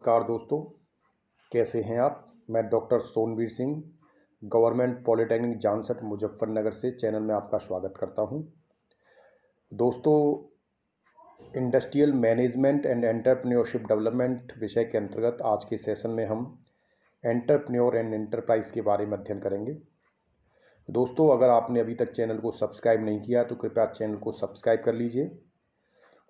नमस्कार दोस्तों, कैसे हैं आप। मैं doctor Sonveer Singh government polytechnic Jansath Muzaffarnagar से चैनल में आपका स्वागत करता हूं। दोस्तों, industrial management and entrepreneurship development विषय के अंतर्गत आज के सेशन में हम एंटरप्रेन्योर एंड एंटरप्राइज के बारे में अध्ययन करेंगे। दोस्तों, अगर आपने अभी तक चैनल को सब्सक्राइब नहीं किया तो कृपया चैनल को सब्सक्राइब कर लीजिए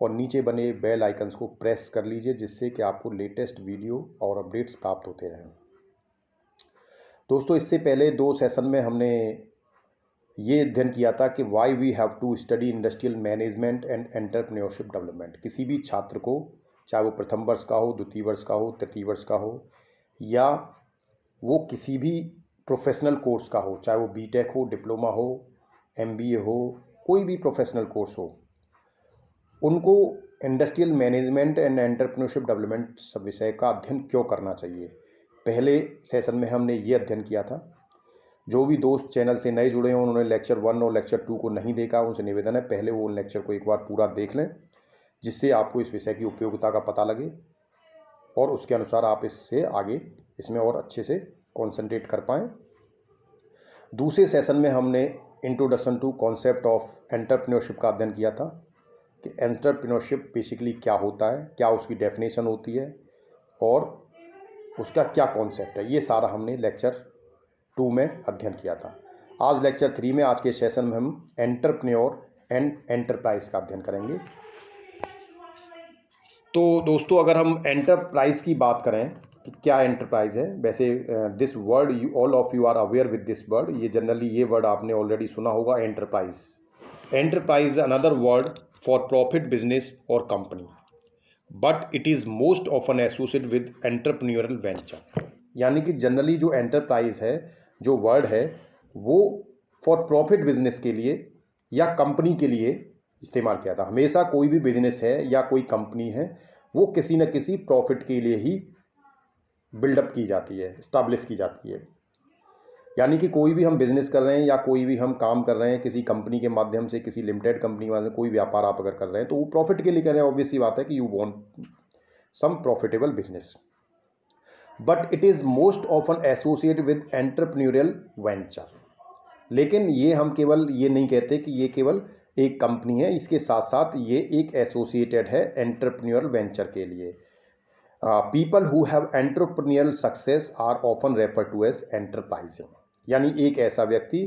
और नीचे बने बेल आइकन्स को प्रेस कर लीजिए, जिससे कि आपको लेटेस्ट वीडियो और अपडेट्स प्राप्त होते रहें। दोस्तों, इससे पहले 2 सेशन में हमने ये अध्ययन किया था कि why we have to study industrial management and entrepreneurship development. किसी भी छात्र को, चाहे वो प्रथम वर्ष का हो, द्वितीय वर्ष का हो, तृतीय वर्ष का हो, या वो किसी भी प्रोफेशनल कोर्स का हो, चाहे वो बीटेक हो, डिप्लोमा हो, एमबीए हो, कोई भी प्रोफेशनल कोर्स हो, उनको industrial management and entrepreneurship development सब विषय का अध्ययन क्यों करना चाहिए। पहले सेशन में हमने ये अध्ययन किया था। जो भी दोस्त चैनल से नए जुड़े हों, उन्होंने लेक्चर 1 और लेक्चर 2 को नहीं देखा, उनसे निवेदन है पहले वो लेक्चर को एक बार पूरा देख लें, जिससे आपको इस विषय की उपयोगिता का पता लगे और उसके अनुसार आप इसमें और अच्छे से कॉन्सेंट्रेट कर पाएँ। दूसरे सेशन में हमने introduction to concept of entrepreneurship का अध्ययन किया था कि एंटरप्रेन्योरशिप बेसिकली क्या होता है, क्या उसकी डेफिनेशन होती है और उसका क्या कॉन्सेप्ट है। ये सारा हमने लेक्चर 2 में अध्ययन किया था। आज लेक्चर 3 में, आज के सेशन में हम एंटरप्रेन्योर एंड एंटरप्राइज का अध्ययन करेंगे। तो दोस्तों, अगर हम एंटरप्राइज की बात करें कि क्या एंटरप्राइज है, वैसे this word you all of you are aware with this word. ये जनरली ये वर्ड आपने ऑलरेडी सुना होगा, enterprise. Enterprise another word for profit business or company, but it is most often associated with entrepreneurial venture। यानी कि generally जो enterprise है, जो वर्ड है, वो फॉर प्रॉफिट बिजनेस के लिए या कंपनी के लिए इस्तेमाल किया था। हमेशा कोई भी बिजनेस है या कोई कंपनी है, वो किसी न किसी प्रॉफिट के लिए ही बिल्डअप की जाती है, इस्टाब्लिश की जाती है। यानी कि कोई भी हम बिजनेस कर रहे हैं या कोई भी हम काम कर रहे हैं किसी कंपनी के माध्यम से, किसी लिमिटेड कंपनी के माध्यम से, कोई व्यापार आप अगर कर रहे हैं तो वो प्रॉफिट के लिए कर रहे हैं। ऑब्वियस सी बात है कि you want some profitable business, but it is most often associated with entrepreneurial venture. लेकिन ये हम केवल ये नहीं कहते कि ये केवल एक कंपनी है, इसके साथ साथ ये एक एसोसिएटेड है एंटरप्रेन्योरियल वेंचर के लिए। People who have entrepreneurial success are often refer to as enterprising. यानी एक ऐसा व्यक्ति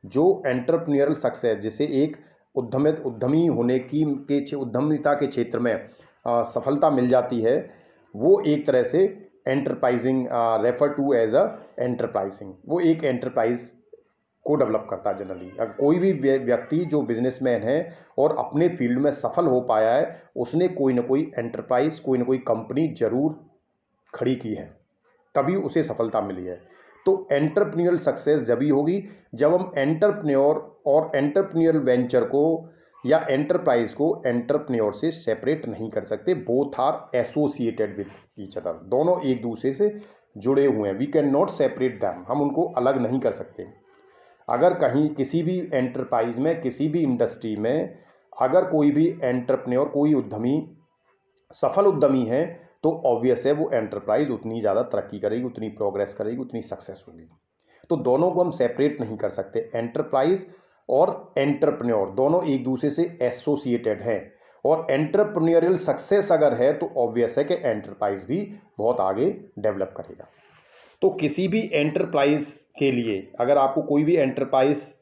जो एंटरप्रेन्योरल सक्सेस, जिसे एक उद्यमी होने की उद्यमिता के क्षेत्र में सफलता मिल जाती है, वो एक तरह से enterprising refer to as a enterprising, वो एक एंटरप्राइज को डेवलप करता है। जनरली अगर कोई भी व्यक्ति जो बिजनेसमैन है और अपने फील्ड में सफल हो पाया है, उसने कोई ना कोई एंटरप्राइज, कोई ना कोई कंपनी जरूर खड़ी की है, तभी उसे सफलता मिली है। तो एंटरप्रेन्योरियल सक्सेस जब ही होगी जब हम एंटरप्रेन्योर और एंटरप्रेन्योरियल वेंचर को या एंटरप्राइज को एंटरप्रेन्योर से सेपरेट नहीं कर सकते। Both are associated with each other, दोनों एक दूसरे से जुड़े हुए हैं। We can not separate them, हम उनको अलग नहीं कर सकते। अगर कहीं किसी भी एंटरप्राइज में, किसी भी इंडस्ट्री में अगर कोई भी एंटरप्रेन्योर, कोई उद्यमी सफल उद्यमी है, तो ऑब्वियस है वो एंटरप्राइज उतनी ज़्यादा तरक्की करेगी, उतनी प्रोग्रेस करेगी, उतनी सक्सेस होगी। तो दोनों को हम सेपरेट नहीं कर सकते। एंटरप्राइज और एंटरप्रेन्योर दोनों एक दूसरे से एसोसिएटेड हैं, और एंटरप्रेन्योरियल सक्सेस अगर है तो ऑब्वियस है कि एंटरप्राइज भी बहुत आगे डेवलप करेगा। तो किसी भी एंटरप्राइज के लिए अगर आपको कोई भी एंटरप्राइज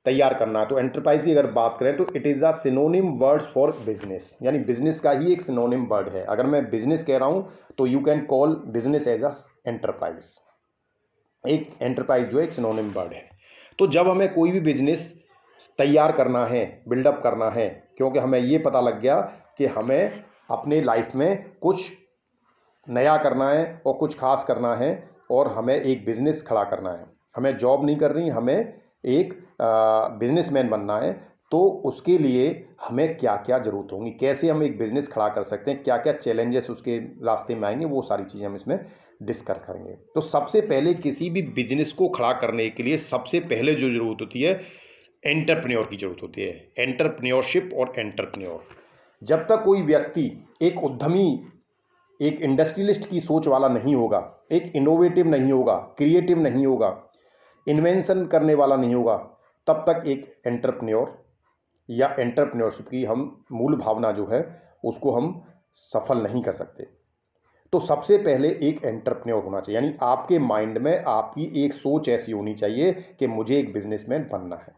तैयार करना है, तो एंटरप्राइज की अगर बात करें तो it is a synonym word for business. यानी बिजनेस का ही एक सिनोनिम वर्ड है। अगर मैं बिजनेस कह रहा हूं तो you can call business as a enterprise. एक एंटरप्राइज जो एक सिनोनिम वर्ड है। तो जब हमें कोई भी बिजनेस तैयार करना है, बिल्डअप करना है, क्योंकि हमें ये पता लग गया कि हमें अपने लाइफ में कुछ नया करना है और कुछ खास करना है और हमें एक बिजनेस खड़ा करना है, हमें जॉब नहीं करनी, हमें एक बिजनेसमैन बनना है, तो उसके लिए हमें क्या क्या जरूरत होगी, कैसे हम एक बिजनेस खड़ा कर सकते हैं, क्या क्या चैलेंजेस उसके रास्ते में आएंगे, वो सारी चीज़ें हम इसमें डिस्कस करेंगे। तो सबसे पहले किसी भी बिजनेस को खड़ा करने के लिए सबसे पहले जो जरूरत होती है, एंटरप्रेन्योर की जरूरत होती है। एंटरप्रेन्योरशिप और एंटरप्रेन्योर। जब तक कोई व्यक्ति एक उद्यमी एक इंडस्ट्रियलिस्ट की सोच वाला नहीं होगा, एक इनोवेटिव नहीं होगा, क्रिएटिव नहीं होगा, इन्वेंशन करने वाला नहीं होगा, तब तक एक एंटरप्रेन्योर या एंटरप्रेन्योरशिप की हम मूल भावना जो है उसको हम सफल नहीं कर सकते। तो सबसे पहले एक एंटरप्रेन्योर होना चाहिए, यानी आपके माइंड में आपकी एक सोच ऐसी होनी चाहिए कि मुझे एक बिजनेसमैन बनना है।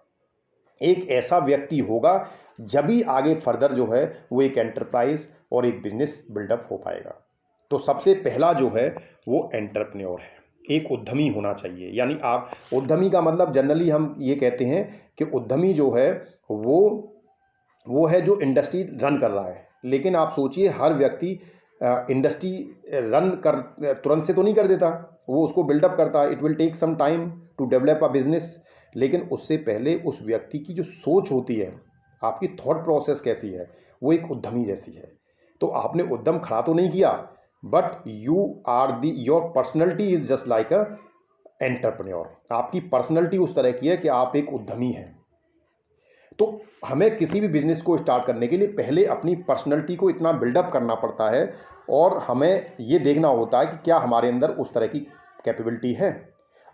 एक ऐसा व्यक्ति होगा जब भी आगे फर्दर जो है वो एक एंटरप्राइज और एक बिजनेस बिल्डअप हो पाएगा। तो सबसे पहला जो है वो एंटरप्रेन्योर है, एक उद्यमी होना चाहिए। यानी आप उद्यमी का मतलब जनरली हम ये कहते हैं कि उद्यमी जो है वो है जो इंडस्ट्री रन कर रहा है। लेकिन आप सोचिए, हर व्यक्ति इंडस्ट्री रन कर तुरंत से तो नहीं कर देता, वो उसको बिल्डअप करता है। It will take some time to develop a business. लेकिन उससे पहले उस व्यक्ति की जो सोच होती है, आपकी थॉट प्रोसेस कैसी है, वो एक उद्यमी जैसी है। तो आपने उद्यम खड़ा तो नहीं किया, but you are the your personality is just like a entrepreneur. आपकी पर्सनैलिटी उस तरह की है कि आप एक उद्यमी हैं। तो हमें किसी भी बिजनेस को स्टार्ट करने के लिए पहले अपनी पर्सनैलिटी को इतना बिल्डअप करना पड़ता है, और हमें ये देखना होता है कि क्या हमारे अंदर उस तरह की कैपेबिलिटी है।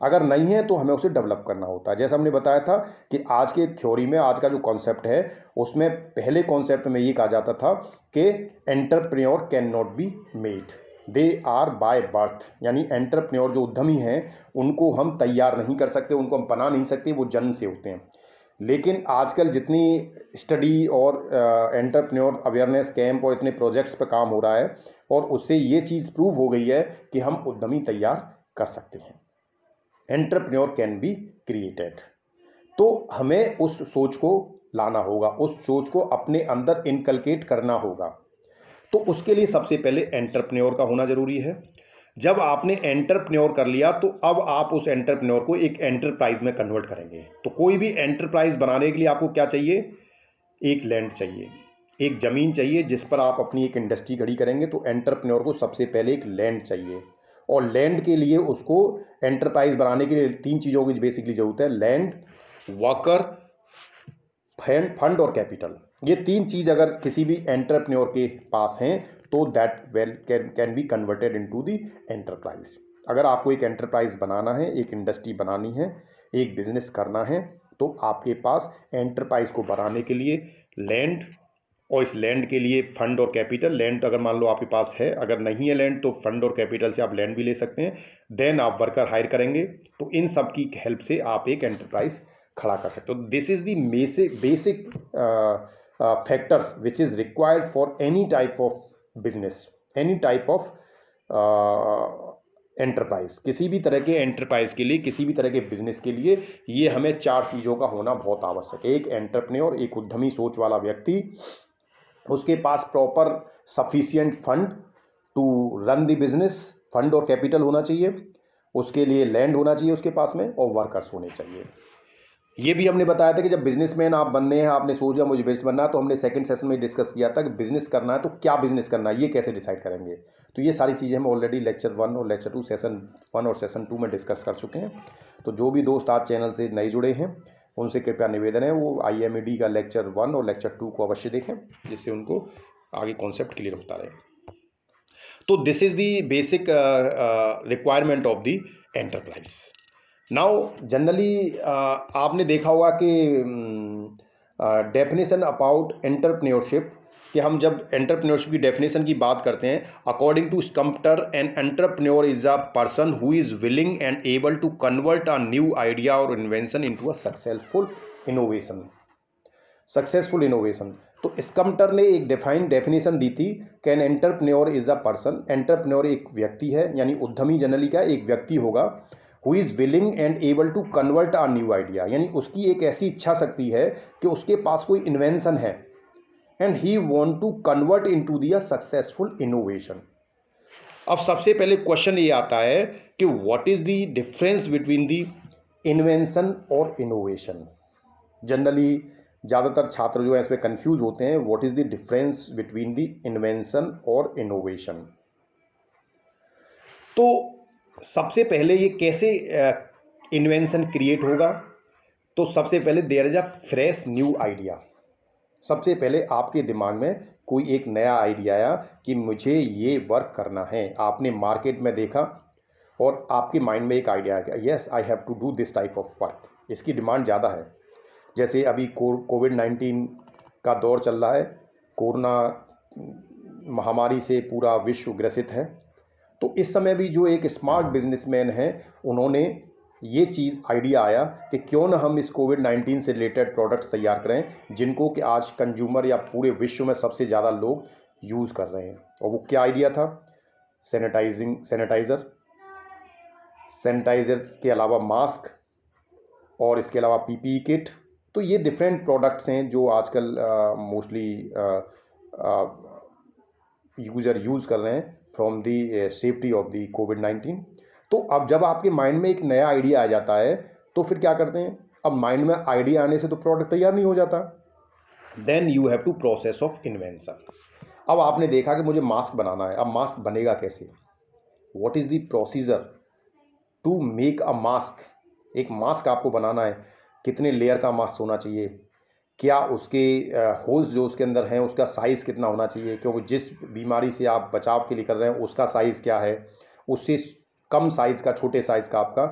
अगर नहीं है तो हमें उसे डेवलप करना होता है। जैसा हमने बताया था कि आज के थ्योरी में, आज का जो कॉन्सेप्ट है उसमें पहले कॉन्सेप्ट में ये कहा जाता था कि entrepreneur can not be made, they are by birth. यानी एंटरप्रेन्योर जो उद्यमी हैं उनको हम तैयार नहीं कर सकते, उनको हम बना नहीं सकते, वो जन्म से होते हैं। लेकिन आजकल जितनी स्टडी और एंटरप्रेन्योर अवेयरनेस कैंप और इतने प्रोजेक्ट्स पे काम हो रहा है, और उससे ये चीज़ प्रूव हो गई है कि हम उद्यमी तैयार कर सकते हैं। Entrepreneur can be created. तो हमें उस सोच को लाना होगा, उस सोच को अपने अंदर इनकलकेट करना होगा। तो उसके लिए सबसे पहले एंटरप्रेन्योर का होना जरूरी है। जब आपने एंटरप्रेन्योर कर लिया तो अब आप उस एंटरप्रेन्योर को एक एंटरप्राइज में कन्वर्ट करेंगे। तो कोई भी एंटरप्राइज बनाने के लिए आपको क्या चाहिए? एक लैंड चाहिए, एक ज़मीन चाहिए जिस पर आप अपनी एक इंडस्ट्री खड़ी करेंगे। तो एंटरप्रेन्योर को सबसे पहले एक लैंड चाहिए, और लैंड के लिए उसको एंटरप्राइज बनाने के लिए तीन चीज़ों की बेसिकली जरूरत है: लैंड, वर्कर, फंड और कैपिटल। ये तीन चीज़ अगर किसी भी एंटरप्रेन्योर के पास हैं तो that well can be converted into the enterprise. अगर आपको एक एंटरप्राइज बनाना है, एक इंडस्ट्री बनानी है, एक बिजनेस करना है, तो आपके पास एंटरप्राइज को बनाने के लिए लैंड, और इस लैंड के लिए फंड और कैपिटल। लैंड अगर मान लो आपके पास है, अगर नहीं है लैंड तो फंड और कैपिटल से आप लैंड भी ले सकते हैं। देन आप वर्कर हायर करेंगे। तो इन सब की हेल्प से आप एक एंटरप्राइज खड़ा कर सकते हो। This is the basic factors which is required for any type of business, any type of enterprise. किसी भी तरह के एंटरप्राइज के लिए, किसी भी तरह के बिजनेस के लिए ये हमें चार चीज़ों का होना बहुत आवश्यक है: एक एंटरप्रेन्योर, एक उद्यमी सोच वाला व्यक्ति, उसके पास proper sufficient fund to run the business, fund और कैपिटल होना चाहिए, उसके लिए लैंड होना चाहिए उसके पास में, और वर्कर्स होने चाहिए। ये भी हमने बताया था कि जब बिजनेसमैन आप बनने हैं, आपने सोचा मुझे बिजनेस बनना है, तो हमने सेकंड सेशन में डिस्कस किया था कि बिजनेस करना है तो क्या बिजनेस करना है, ये कैसे डिसाइड करेंगे। तो ये सारी चीज़ें हम ऑलरेडी लेक्चर 1 और लेक्चर 2, सेशन 1 और सेशन 2 में डिस्कस कर चुके हैं। तो जो भी दोस्त आज चैनल से नए जुड़े हैं उनसे कृपया निवेदन है वो IMED का लेक्चर 1 और लेक्चर 2 को अवश्य देखें, जिससे उनको आगे कॉन्सेप्ट क्लियर होता रहे। तो this is the basic requirement of the enterprise. Now generally आपने देखा होगा कि डेफिनेशन अबाउट एंटरप्रेन्योरशिप, कि हम जब एंटरप्रेन्योरशिप की डेफिनेशन की बात करते हैं, according to Schumpeter an entrepreneur is a person who is willing and able to convert a new idea or invention into a successful innovation. तो स्कम्प्टर ने एक डेफिनेशन दी थी कि an entrepreneur is a person, entrepreneur एक व्यक्ति है, यानी उद्यमी जनरली क्या एक व्यक्ति होगा, who is willing and able to convert a new idea, यानी उसकी एक ऐसी इच्छा शक्ति है कि उसके पास कोई इन्वेंशन है, and he want to convert into the successful innovation. अब सबसे पहले क्वेश्चन ये आता है कि what is the difference between the invention और इनोवेशन। जनरली ज़्यादातर छात्र जो है इसमें कंफ्यूज होते हैं, what is the difference between the invention और इनोवेशन। तो सबसे पहले ये कैसे इन्वेंशन क्रिएट होगा? तो सबसे पहले there is a fresh new idea. सबसे पहले आपके दिमाग में कोई एक नया आइडिया आया कि मुझे ये वर्क करना है, आपने मार्केट में देखा और आपके माइंड में एक आइडिया आ गया, yes I have to do this type of work, इसकी डिमांड ज़्यादा है। जैसे अभी कोविड-19 का दौर चल रहा है, कोरोना महामारी से पूरा विश्व ग्रसित है, तो इस समय भी जो एक स्मार्ट बिजनेसमैन हैं, उन्होंने ये चीज़ आइडिया आया कि क्यों ना हम इस कोविड-19 से रिलेटेड प्रोडक्ट्स तैयार करें जिनको कि आज कंज्यूमर या पूरे विश्व में सबसे ज़्यादा लोग यूज़ कर रहे हैं। और वो क्या आइडिया था? सैनिटाइज़र के अलावा मास्क और इसके अलावा पीपीई किट। तो ये डिफरेंट प्रोडक्ट्स हैं जो आजकल मोस्टली यूज़र यूज़ कर रहे हैं from the safety of the कोविड-19। तो अब जब आपके माइंड में एक नया आइडिया आ जाता है तो फिर क्या करते हैं? अब माइंड में आइडिया आने से तो प्रोडक्ट तैयार नहीं हो जाता। Then you have to process of invention. अब आपने देखा कि मुझे मास्क बनाना है, अब मास्क बनेगा कैसे? What is the procedure to make a mask? एक मास्क आपको बनाना है, कितने लेयर का मास्क होना चाहिए, क्या उसके होल्स जो उसके अंदर हैं उसका साइज़ कितना होना चाहिए, क्योंकि जिस बीमारी से आप बचाव के लिए कर रहे हैं उसका साइज़ क्या है, उससे कम साइज़ का, छोटे साइज़ का आपका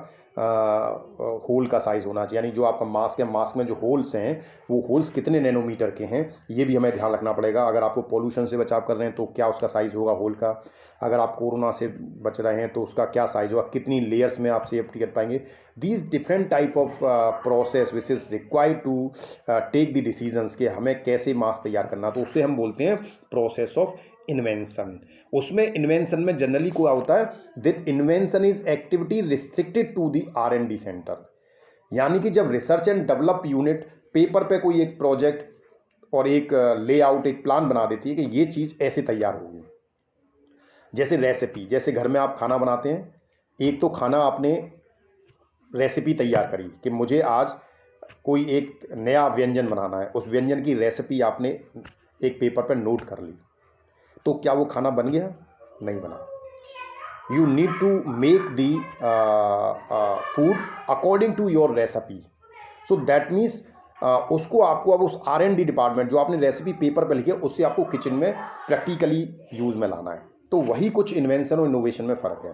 होल का साइज़ होना चाहिए। यानी जो आपका मास्क है, मास्क में जो होल्स हैं वो होल्स कितने नैनोमीटर के हैं, ये भी हमें ध्यान रखना पड़ेगा। अगर आपको पॉल्यूशन से बचाव कर रहे हैं तो क्या उसका साइज़ होगा होल का, अगर आप कोरोना से बच रहे हैं तो उसका क्या साइज़ होगा, कितनी लेयर्स में आप सेफ्टी कर पाएंगे। These different type of process which is required to take the decisions कि हमें कैसे मास्क तैयार करना, तो उससे हम बोलते हैं प्रोसेस ऑफ इन्वेंशन। उसमें इन्वेंशन में जनरली क्या होता है, that invention is activity restricted to the R&D center. यानी कि जब research and develop unit paper पे कोई एक प्रोजेक्ट और एक लेआउट, एक प्लान बना देती है कि ये चीज़ ऐसे तैयार होगी। जैसे रेसिपी, जैसे घर में आप खाना बनाते हैं, एक तो खाना आपने रेसिपी तैयार करी कि मुझे आज कोई एक नया व्यंजन बनाना है, उस व्यंजन की रेसिपी आपने एक पेपर पर नोट कर ली, तो क्या वो खाना बन गया? नहीं बना। You need to make the food according to your recipe. So that means उसको आपको अब उस R&D डिपार्टमेंट जो आपने रेसिपी पेपर पर लिखी है उससे आपको किचन में प्रैक्टिकली यूज में लाना है। तो वही कुछ इन्वेंशन और इनोवेशन में फ़र्क है।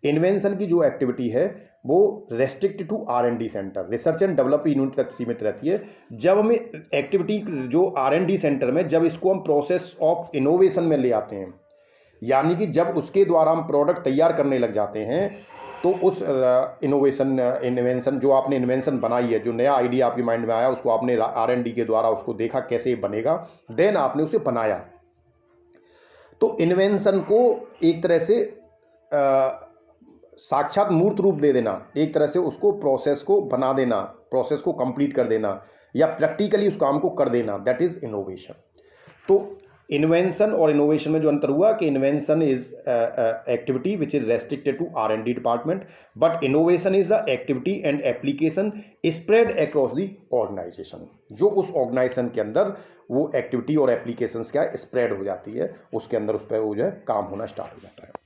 इन्वेंशन की जो एक्टिविटी है वो restricted to R&D center, research and develop unit तक सीमित रहती है। जब हमें एक्टिविटी जो R&D सेंटर में, जब इसको हम प्रोसेस ऑफ इनोवेशन में ले आते हैं, यानी कि जब उसके द्वारा हम प्रोडक्ट तैयार करने लग जाते हैं, तो उस इन्वेंशन जो आपने इन्वेंशन बनाई है, जो नया आइडिया आपके माइंड में आया, उसको आपने R&D के द्वारा उसको देखा कैसे बनेगा, देन आपने उसे बनाया। तो इन्वेंशन को एक तरह से साक्षात मूर्त रूप दे देना, एक तरह से उसको प्रोसेस को बना देना, प्रोसेस को कंप्लीट कर देना या प्रैक्टिकली उस काम को कर देना, दैट इज इनोवेशन। तो इन्वेंशन और इनोवेशन में जो अंतर हुआ कि invention is activity which is restricted to R&D department, but innovation is the activity and application spread across the organization. जो उस ऑर्गेनाइजेशन के अंदर वो एक्टिविटी और एप्लीकेशंस क्या स्प्रेड हो जाती है, उसके अंदर उस पर वो जो है काम होना स्टार्ट हो जाता है।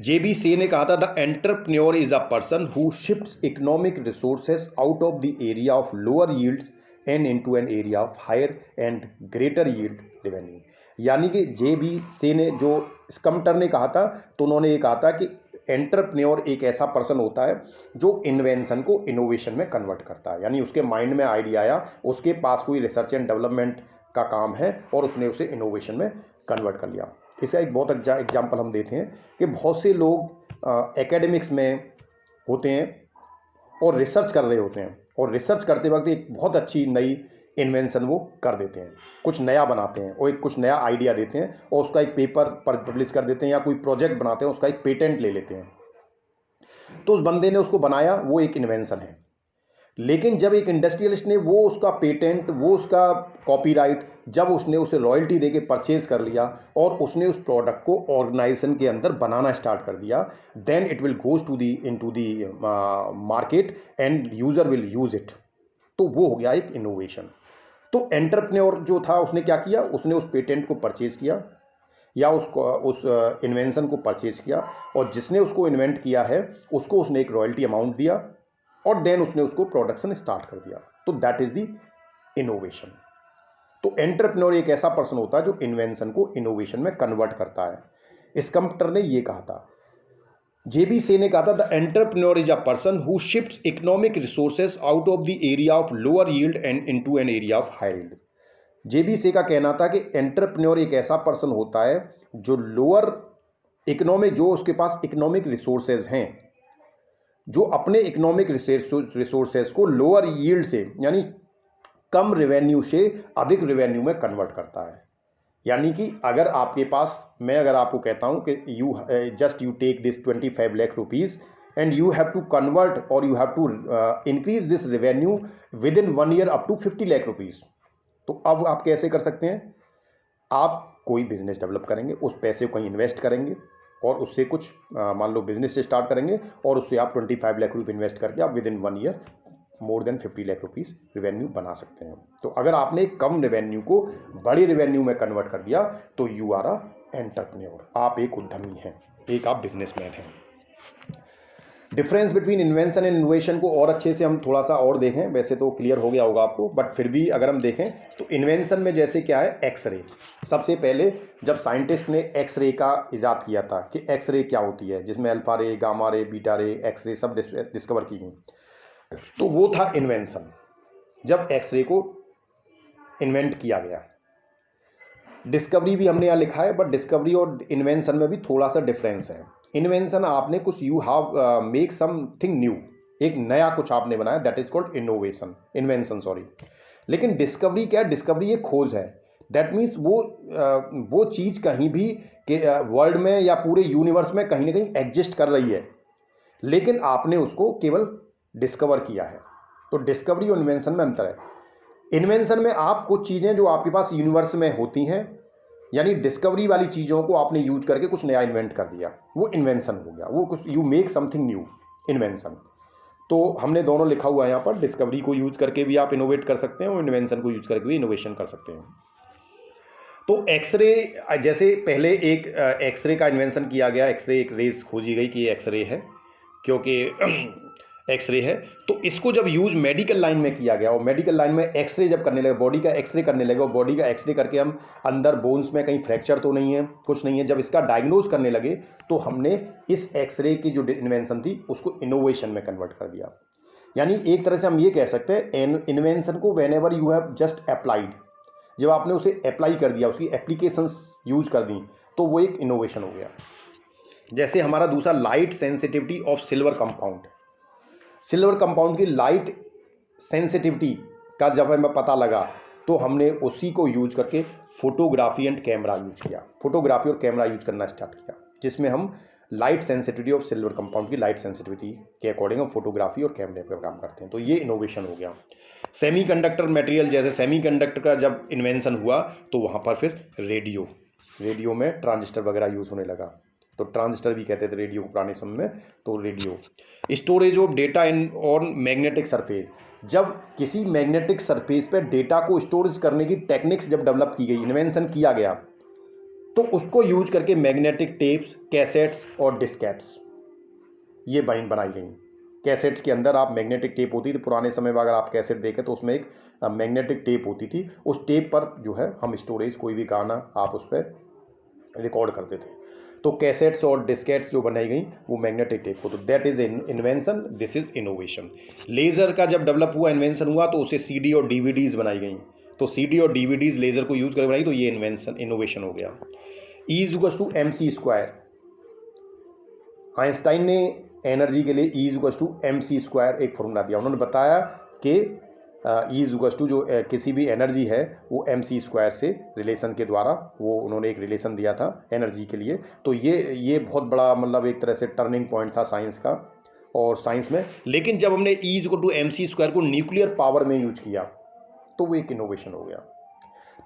JB से ने कहा था, the entrepreneur is a person who shifts economic resources out of the area of lower yields and into an area of higher and greater yield revenue. यानी कि JB से ने जो स्कम्टर ने कहा था, तो उन्होंने ये कहा था कि एंटरप्रेन्योर एक ऐसा पर्सन होता है जो इन्वेंशन को इनोवेशन में कन्वर्ट करता है। यानी उसके माइंड में आइडिया आया, उसके पास कोई रिसर्च एंड डेवलपमेंट का काम है और उसने उसे इनोवेशन में कन्वर्ट कर लिया। इसका एक बहुत अच्छा एग्जाम्पल हम देते हैं कि बहुत से लोग एकेडमिक्स में होते हैं और रिसर्च कर रहे होते हैं, और रिसर्च करते वक्त एक बहुत अच्छी नई इन्वेंशन वो कर देते हैं, कुछ नया बनाते हैं और एक कुछ नया आइडिया देते हैं और उसका एक पेपर पर पब्लिश कर देते हैं या कोई प्रोजेक्ट बनाते हैं, उसका एक पेटेंट ले लेते हैं। तो उस बंदे ने उसको बनाया, वो एक इन्वेंशन है। लेकिन जब एक इंडस्ट्रियलिस्ट ने वो उसका पेटेंट, वो उसका कॉपीराइट, जब उसने उसे रॉयल्टी देके परचेज कर लिया और उसने उस प्रोडक्ट को ऑर्गेनाइजेशन के अंदर बनाना स्टार्ट कर दिया, then it will goes to the into the market and user will use it. तो वो हो गया एक इनोवेशन। तो एंटरप्रेन्योर जो था उसने क्या किया, उसने उस पेटेंट को परचेज किया या उस इन्वेंशन को परचेज किया, और जिसने उसको इन्वेंट किया है उसको उसने एक रॉयल्टी अमाउंट दिया और देन उसने उसको प्रोडक्शन स्टार्ट कर दिया। तो दैट इज द इनोवेशन। तो एंटरप्रेन्योर एक ऐसा पर्सन होता है जो इन्वेंशन को इनोवेशन में कन्वर्ट करता है। स्कम्प्टर ने ये कहा था, जेबी से ने कहा था, the entrepreneur is a person who shifts economic resources out of the area of lower yield and into an area of high yield. JB Say का कहना था कि एंटरप्रेन्योर एक ऐसा पर्सन होता है जो लोअर इकोनॉमिक, जो उसके पास इकोनॉमिक रिसोर्सेज हैं, जो अपने इकोनॉमिक रिसोर्सेज को लोअर यील्ड से यानी कम रेवेन्यू से अधिक रेवेन्यू में कन्वर्ट करता है। यानी कि अगर आपके पास, मैं अगर आपको कहता हूं कि you take this 25 lakh rupees and you have to convert or you have to increase this revenue within 1 year up to 50 lakh rupees, तो अब आप कैसे कर सकते हैं? आप कोई बिजनेस डेवलप करेंगे, उस पैसे को कहीं इन्वेस्ट करेंगे और उससे कुछ मान लो बिजनेस से स्टार्ट करेंगे और उससे आप 25 लाख रुपये इन्वेस्ट करके आप with in 1 year more than 50 lakh rupees revenue बना सकते हैं। तो अगर आपने कम रेवेन्यू को बड़े रेवेन्यू में कन्वर्ट कर दिया तो यू आर अ एंटरप्रेन्योर, आप एक उद्यमी हैं, एक आप बिजनेसमैन हैं। Difference between invention and innovation को और अच्छे से हम थोड़ा सा और देखें, वैसे तो क्लियर हो गया होगा आपको, बट फिर भी अगर हम देखें तो इन्वेंशन में जैसे क्या है, एक्सरे। सबसे पहले जब साइंटिस्ट ने एक्सरे का इजाद किया था कि एक्सरे क्या होती है, जिसमें अल्फा रे, गामा रे, बीटा रे, एक्सरे सब डिस्कवर की गई, तो वो था इन्वेंशन, जब एक्सरे को इन्वेंट किया गया। डिस्कवरी भी हमने यहाँ लिखा है, बट डिस्कवरी और इन्वेंशन में भी थोड़ा सा डिफरेंस है। इन्वेंशन आपने कुछ, you have make something new, एक नया कुछ आपने बनाया, that is called innovation, invention sorry. लेकिन डिस्कवरी क्या है? डिस्कवरी एक खोज है, दैट मीन्स वो चीज कहीं भी वर्ल्ड में या पूरे यूनिवर्स में कहीं ना कहीं एग्जिस्ट कर रही है, लेकिन आपने उसको केवल डिस्कवर किया है। तो डिस्कवरी और इन्वेंशन में अंतर है। इन्वेंशन में आप कुछ चीजें जो आपके पास यूनिवर्स में होती हैं, यानी डिस्कवरी वाली चीजों को आपने यूज करके कुछ नया इन्वेंट कर दिया, वो इन्वेंशन हो गया, वो कुछ you make something new, invention. तो हमने दोनों लिखा हुआ है यहाँ पर, डिस्कवरी को यूज करके भी आप इनोवेट कर सकते हैं और इन्वेंशन को यूज करके भी इनोवेशन कर सकते हैं। तो एक्सरे, जैसे पहले एक एक्सरे का इन्वेंशन किया गया, एक्सरे एक रेस खोजी गई कि ये एक्सरे है, क्योंकि एक्सरे है, तो इसको जब यूज मेडिकल लाइन में किया गया और मेडिकल लाइन में एक्सरे जब करने लगे, बॉडी का एक्सरे करने लगे और बॉडी का एक्सरे करके हम अंदर बोन्स में कहीं फ्रैक्चर तो नहीं है, कुछ नहीं है, जब इसका डायग्नोज करने लगे तो हमने इस एक्सरे की जो इन्वेंशन थी उसको इनोवेशन में कन्वर्ट कर दिया। यानी एक तरह से हम ये कह सकते हैं इन्वेंशन को when ever you have just applied, जब आपने उसे अप्लाई कर दिया, उसकी एप्लीकेशंस यूज कर दी, तो वो एक इनोवेशन हो गया। जैसे हमारा दूसरा light sensitivity of silver compound, silver compound की लाइट सेंसिटिविटी का जब हमें पता लगा तो हमने उसी को यूज करके फोटोग्राफी एंड कैमरा यूज किया, फोटोग्राफी और कैमरा यूज करना स्टार्ट किया, जिसमें हम light sensitivity of silver compound की लाइट सेंसिटिविटी के अकॉर्डिंग हम फोटोग्राफी और कैमरे पर काम करते हैं। तो ये इनोवेशन हो गया। सेमीकंडक्टर मटेरियल, जैसे सेमीकंडक्टर का जब इन्वेंशन हुआ तो वहाँ पर फिर रेडियो में ट्रांजिस्टर वगैरह यूज होने लगा, तो ट्रांजिस्टर भी कहते थे रेडियो को पुराने समय में, तो radio. Storage of data in on magnetic surface, जब किसी मैग्नेटिक सरफेस पे डेटा को स्टोरेज करने की टेक्निक्स जब डेवलप की गई, इन्वेंशन किया गया, तो उसको यूज करके मैग्नेटिक टेप्स, कैसेट्स और डिस्केट्स ये बनाई गई। कैसेट्स के अंदर आप मैग्नेटिक टेप होती थी, पुराने समय में अगर आप कैसेट देखें तो उसमें एक मैग्नेटिक टेप होती थी, उस टेप पर जो है हम स्टोरेज, कोई भी गाना आप उस पर रिकॉर्ड करते थे। तो कैसेट्स और डिस्केट्स जो बनाई गई वो मैग्नेटिक टेप को, तो that is invention, this is innovation. Laser का जब डेवलप हुआ, इन्वेंशन हुआ, तो उसे सीडी और डीवीडीज बनाई गई, तो सीडी और डीवीडीज लेजर को यूज करके बनाई, तो ये इन्वेंशन, इनोवेशन हो गया। E equals to mc², Einstein ने एनर्जी के लिए E इक्वल्स टू mc² एक फॉर्मूला दिया, उन्होंने बताया कि E इक्वल्स टू जो किसी भी एनर्जी है वो mc² से रिलेशन के द्वारा, वो उन्होंने एक रिलेशन दिया था एनर्जी के लिए। तो ये बहुत बड़ा, मतलब एक तरह से टर्निंग पॉइंट था साइंस का और साइंस में। लेकिन जब हमने E इक्वल टू mc² को न्यूक्लियर पावर में यूज किया तो वो एक इनोवेशन हो गया।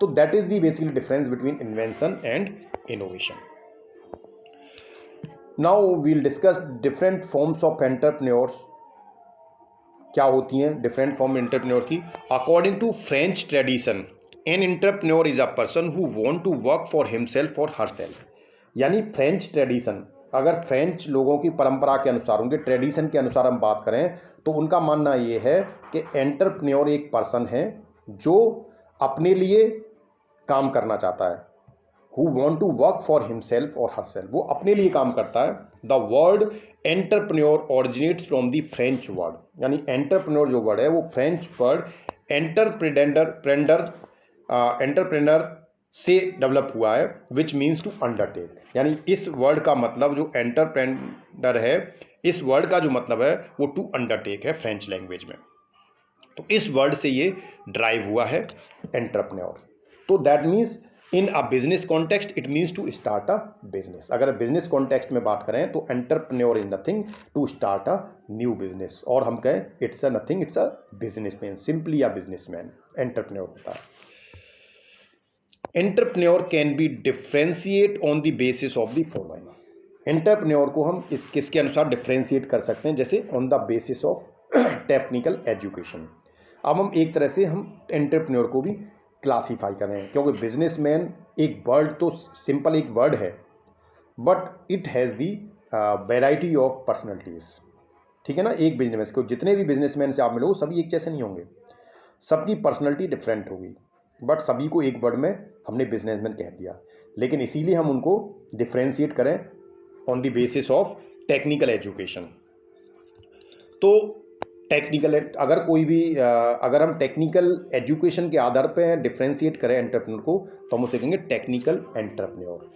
तो that is the basically difference between invention and innovation. Now we'll discuss different forms of entrepreneurs, क्या होती हैं डिफरेंट फॉर्म एंटरप्रेन्योर की। According to French tradition, an entrepreneur is a person who want to work for himself और herself. यानी French tradition, अगर French लोगों की परंपरा के अनुसार, उनके ट्रेडिशन के अनुसार हम बात करें तो उनका मानना यह है कि एंटरप्रेन्योर एक पर्सन है जो अपने लिए काम करना चाहता है, who want to work for himself or herself, वो अपने लिए काम करता है। The word entrepreneur originates from the French word, यानी entrepreneur जो वर्ड है वो फ्रेंच वर्ड एंटरप्रेन्योर से डेवलप हुआ है, विच मीन्स टू अंडरटेक। यानी इस वर्ड का मतलब जो एंटरप्रेन्योर है, इस वर्ड का जो मतलब है वो टू अंडरटेक है फ्रेंच लैंग्वेज में। तो इस वर्ड से ये ड्राइव हुआ है एंटरप्रेन्योर। तो that means in a business context it means to start a business. अगर बिजनेस कॉन्टेक्स्ट में बात करें तो entrepreneur is nothing to start a new business, और हम कहें it's a nothing, it's a businessman, simply a businessman entrepreneur होता है। Entrepreneur can be differentiate on the basis of the following. Entrepreneur को हम किसके अनुसार डिफ्रेंशिएट कर सकते हैं, जैसे on the basis of technical education. अब हम एक तरह से हम एंटरप्रेन्योर को भी क्लासीफाई करें, क्योंकि बिजनेसमैन एक वर्ड तो सिंपल एक वर्ड है, but it has the variety of personalities. ठीक है ना, एक बिजनेस को जितने भी बिजनेसमैन से आप मिलोगे सभी एक जैसे नहीं होंगे, सबकी पर्सनैलिटी डिफरेंट होगी, बट सभी को एक वर्ड में हमने बिजनेसमैन कह दिया। लेकिन इसीलिए हम उनको डिफ्रेंशिएट करें on the basis of technical education. तो टेक्निकल, अगर कोई भी अगर हम टेक्निकल एजुकेशन के आधार पे डिफ्रेंशिएट करें एंटरप्रेन्योर को, तो हम उसे कहेंगे टेक्निकल एंटरप्रेन्योर।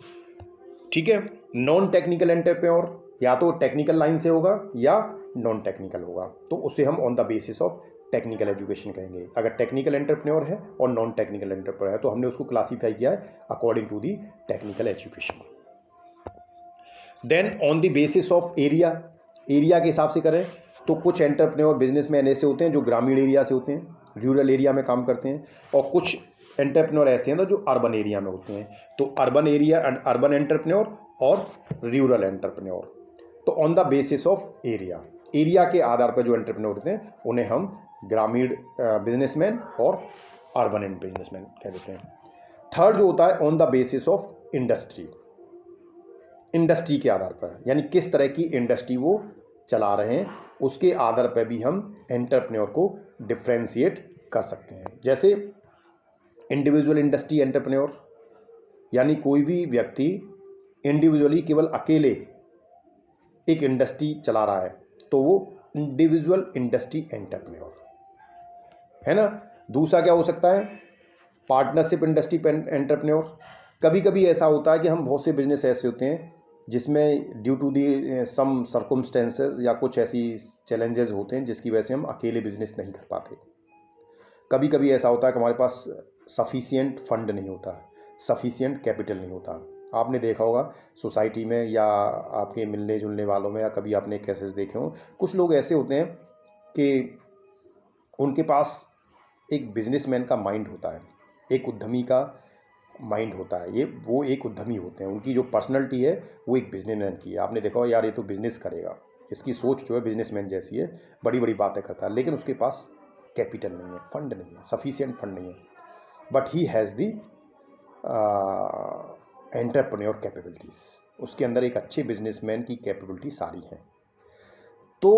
ठीक है, नॉन टेक्निकल एंटरप्रेन्योर या तो टेक्निकल लाइन से होगा या नॉन टेक्निकल होगा, तो उसे हम on the basis of technical education कहेंगे। अगर टेक्निकल एंटरप्रेन्योर है और नॉन टेक्निकल एंटरप्रेन्योर है तो हमने उसको क्लासीफाई किया है according to the technical education. Then on the basis of area, area के हिसाब से करें तो कुछ एंटरप्रेन्योर बिजनेसमैन ऐसे होते हैं जो ग्रामीण एरिया से होते हैं, रूरल एरिया में काम करते हैं, और कुछ एंटरप्रेन्योर ऐसे हैं जो अर्बन एरिया में होते हैं। तो अर्बन एरिया, अर्बन एंटरप्रेन्योर और रूरल एंटरप्रेन्योर। तो on the basis of area, area के आधार पर जो एंटरप्रेन्योर होते हैं उन्हें हम ग्रामीण बिजनेसमैन और अर्बन बिजनेसमैन कह देते हैं। थर्ड जो होता है on the basis of industry, industry के आधार पर, यानी किस तरह की इंडस्ट्री वो चला रहे हैं उसके आधार पर भी हम एंटरप्रेन्योर को डिफ्रेंशिएट कर सकते हैं। जैसे इंडिविजुअल इंडस्ट्री एंटरप्रेन्योर, यानी कोई भी व्यक्ति इंडिविजुअली केवल अकेले एक इंडस्ट्री चला रहा है तो वो इंडिविजुअल इंडस्ट्री एंटरप्रेन्योर है ना। दूसरा क्या हो सकता है, पार्टनरशिप इंडस्ट्री एंटरप्रेन्योर। कभी कभी ऐसा होता है कि हम बहुत से बिजनेस ऐसे होते हैं जिसमें due to the some circumstances या कुछ ऐसी चैलेंजेस होते हैं जिसकी वजह से हम अकेले बिजनेस नहीं कर पाते। कभी कभी ऐसा होता है कि हमारे पास सफिशिएंट फंड नहीं होता, सफिशिएंट कैपिटल नहीं होता। आपने देखा होगा सोसाइटी में या आपके मिलने जुलने वालों में, या कभी आपने केसेस देखे हों, कुछ लोग ऐसे होते हैं कि उनके पास एक बिजनेसमैन का माइंड होता है, एक उद्यमी का माइंड होता है, ये वो एक उद्यमी होते हैं, उनकी जो पर्सनैलिटी है वो एक बिजनेसमैन की है। आपने देखा हो यार ये तो बिजनेस करेगा, इसकी सोच जो है बिजनेसमैन जैसी है, बड़ी बड़ी बातें करता है, लेकिन उसके पास कैपिटल नहीं है, फंड नहीं है, सफिशिएंट फंड नहीं है, but he has the entrepreneur capabilities. उसके अंदर एक अच्छे बिजनेसमैन की कैपेबिलिटी सारी हैं। तो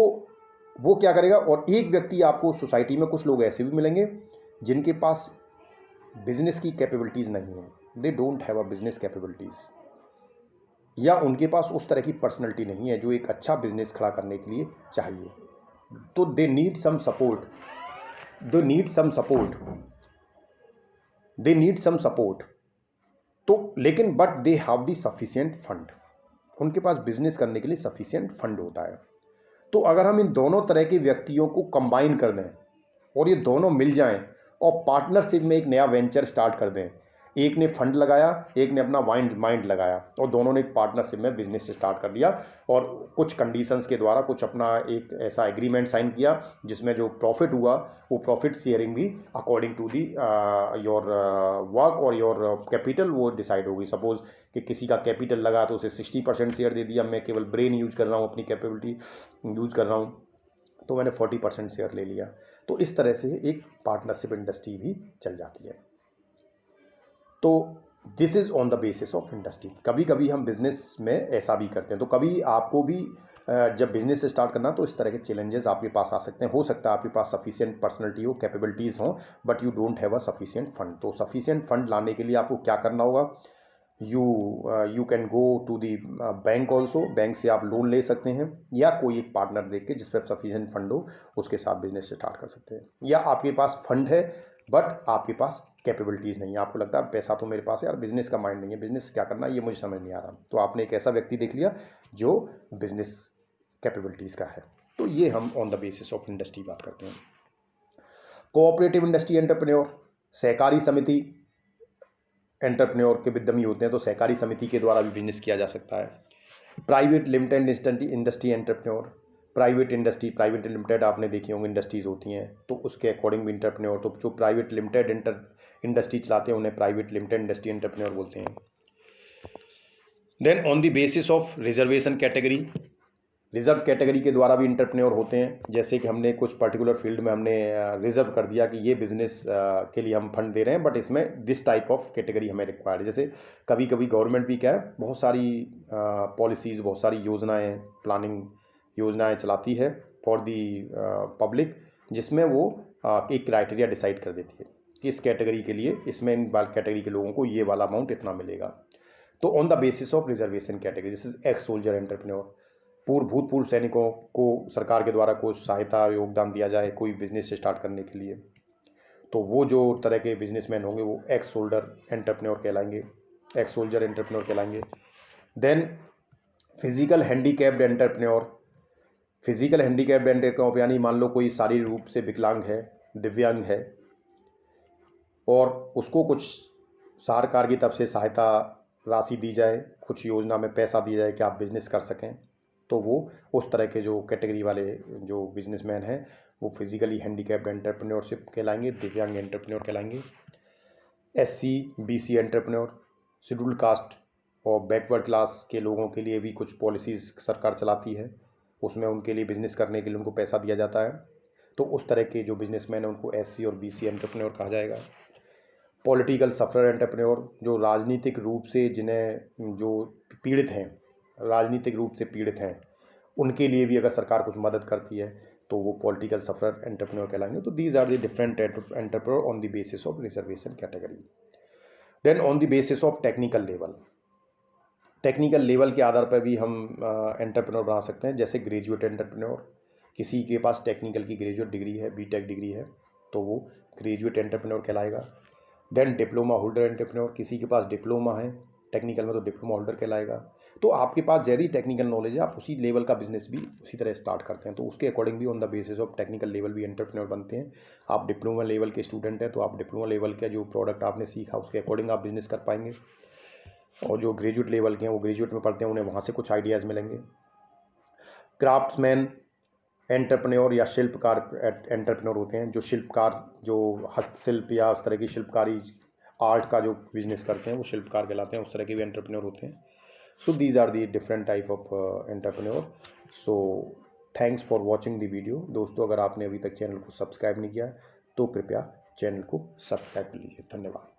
वो क्या करेगा, और एक व्यक्ति आपको सोसाइटी में कुछ लोग ऐसे भी मिलेंगे जिनके पास बिजनेस की कैपेबिलिटीज़ नहीं है, they don't have a business capabilities, या उनके पास उस तरह की पर्सनैलिटी नहीं है जो एक अच्छा बिजनेस खड़ा करने के लिए चाहिए। तो they need some support, they need some support, they need some support. तो लेकिन but they have the sufficient fund, उनके पास बिजनेस करने के लिए सफिशिएंट फंड होता है। तो अगर हम इन दोनों तरह के व्यक्तियों को कंबाइन कर दें और ये दोनों मिल जाएं और पार्टनरशिप में एक नया वेंचर स्टार्ट कर दें, एक ने फंड लगाया, एक ने अपना माइंड लगाया, और दोनों ने एक पार्टनरशिप में बिजनेस स्टार्ट कर दिया, और कुछ कंडीशंस के द्वारा कुछ अपना एक ऐसा एग्रीमेंट साइन किया जिसमें जो प्रॉफिट हुआ वो प्रॉफिट शेयरिंग भी according to the your work और योर कैपिटल वो डिसाइड होगी। सपोज कि किसी का कैपिटल लगा तो उसे 60% शेयर दे दिया, मैं केवल ब्रेन यूज कर रहा हूँ, अपनी कैपेबिलिटी यूज कर रहा हूँ, तो मैंने 40% शेयर ले लिया। तो इस तरह से एक पार्टनरशिप इंडस्ट्री भी चल जाती है। तो this is on the basis of industry. कभी कभी हम बिजनेस में ऐसा भी करते हैं, तो कभी आपको भी जब बिजनेस स्टार्ट करना तो इस तरह के चैलेंजेस आपके पास आ सकते हैं। हो सकता है आपके पास सफिशिएंट पर्सनैलिटी हो, कैपेबिलिटीज़ हो, but you don't have a sufficient fund. तो सफिशिएंट फंड लाने के लिए आपको क्या करना होगा, you can go to the bank also. Bank से आप लोन ले सकते हैं, या कोई एक पार्टनर देख के जिस पर सफिशिएंट फंड हो उसके साथ बिजनेस स्टार्ट कर सकते हैं। या आपके पास फंड है बट आपके पास कैपेबिलिटीज़ नहीं है, आपको लगता है पैसा तो मेरे पास है यार, बिजनेस का माइंड नहीं है, बिजनेस क्या करना है ये मुझे समझ नहीं आ रहा, तो आपने एक ऐसा व्यक्ति देख लिया जो बिजनेस कैपेबिलिटीज़ का है। तो ये हम on the basis of industry बात करते हैं। कोऑपरेटिव इंडस्ट्री एंटरप्रेन्योर, सहकारी समिति एंटरप्रेन्योर के उद्यमी होते हैं, तो सहकारी समिति के द्वारा भी बिजनेस किया जा सकता है। Private limited industry entrepreneur, private industry, private limited आपने देखी होंगी इंडस्ट्रीज होती हैं, तो उसके अकॉर्डिंग भी एंटरप्रेन्योर, तो जो प्राइवेट लिमिटेड इंडस्ट्री चलाते हैं उन्हें प्राइवेट लिमिटेड इंडस्ट्री एंटरप्रेन्योर बोलते हैं। Then on the basis of reservation category, reserve category के द्वारा भी इंटरप्रेन्योर होते हैं। जैसे कि हमने कुछ पर्टिकुलर फील्ड में हमने रिजर्व कर दिया कि ये बिजनेस के लिए हम फंड दे रहे हैं, बट इसमें दिस टाइप ऑफ कैटेगरी हमें रिक्वायर्ड है। जैसे कभी कभी गवर्नमेंट भी क्या है, बहुत सारी पॉलिसीज़, बहुत सारी योजनाएं, प्लानिंग योजनाएं चलाती है फॉर दी पब्लिक, जिसमें वो एक क्राइटेरिया डिसाइड कर देती है कि इस कैटेगरी के लिए, इसमें इन कैटेगरी के लोगों को ये वाला अमाउंट इतना मिलेगा। तो on the basis of reservation category, this is x soldier entrepreneur, भूतपूर्व सैनिकों को सरकार के द्वारा कोई सहायता योगदान दिया जाए कोई बिजनेस स्टार्ट करने के लिए, तो वो जो तरह के बिजनेसमैन होंगे वो एक्स सोल्जर एंटरप्रेन्योर कहलाएंगे, एक्स सोल्जर एंटरप्रेन्योर कहलाएंगे। Then physical handicapped entrepreneur, physical handicapped entrepreneur यानी मान लो कोई शारीरिक रूप से विकलांग है, दिव्यांग है, और उसको कुछ सरकार की तरफ से सहायता राशि दी जाए, कुछ योजना में पैसा दिया जाए कि आप बिजनेस कर सकें, तो वो उस तरह के जो कैटेगरी वाले जो बिजनेसमैन हैं वो फिजिकली हैंडीकैप्ड एंटरप्रेन्योरशिप कहलाएंगे, दिव्यांग एंटरप्रेन्योर कहलाएंगे। SC BC entrepreneur, scheduled caste और बैकवर्ड क्लास के लोगों के लिए भी कुछ पॉलिसीज़ सरकार चलाती है, उसमें उनके लिए बिजनेस करने के लिए उनको पैसा दिया जाता है, तो उस तरह के जो बिजनेसमैन हैं उनको SC और BC एंटरप्रेन्योर कहा जाएगा। पॉलिटिकल सफरर एंटरप्रेन्योर, जो राजनीतिक रूप से जिन्हें जो पीड़ित हैं, राजनीतिक रूप से पीड़ित हैं, उनके लिए भी अगर सरकार कुछ मदद करती है तो वो पॉलिटिकल सफरर एंटरप्रेन्योर कहलाएंगे। तो these are the different entrepreneur on the basis of reservation category. Then on the basis of technical level, technical level के आधार पर भी हम एंटरप्रेन्योर बना सकते हैं। जैसे ग्रेजुएट एंटरप्रेन्योर, किसी के पास टेक्निकल की ग्रेजुएट डिग्री है, BTech डिग्री है, तो वो ग्रेजुएट एंटरप्रेन्योर कहलाएगा। देन डिप्लोमा होल्डर एंटरप्रेन्योर, किसी के पास डिप्लोमा है टेक्निकल में तो डिप्लोमा होल्डर कहलाएगा। तो आपके पास ज़्यादा टेक्निकल नॉलेज है, आप उसी लेवल का बिजनेस भी उसी तरह स्टार्ट करते हैं, तो उसके अकॉर्डिंग भी on the basis of technical level भी एंटरप्रेन्योर बनते हैं। आप डिप्लोमा लेवल के स्टूडेंट हैं तो आप डिप्लोमा लेवल का जो प्रोडक्ट आपने सीखा उसके अकॉर्डिंग आप बिजनेस कर पाएंगे, और जो ग्रेजुएट लेवल के हैं वो ग्रेजुएट में पढ़ते हैं, उन्हें वहाँ से कुछ आइडियाज़ मिलेंगे। क्राफ्ट्समैन एंटरप्रेन्योर या शिल्पकार एंटरप्रेन्योर होते हैं, जो शिल्पकार, जो हस्तशिल्प या उस तरह की शिल्पकारी आर्ट का जो बिजनेस करते हैं वो शिल्पकार कहलाते हैं, उस तरह के भी एंटरप्रेन्योर होते हैं। So these are the different type of entrepreneur. So thanks for watching the video. दोस्तों, अगर आपने अभी तक चैनल को सब्सक्राइब नहीं किया तो कृपया चैनल को सब्सक्राइब कर लीजिए। धन्यवाद।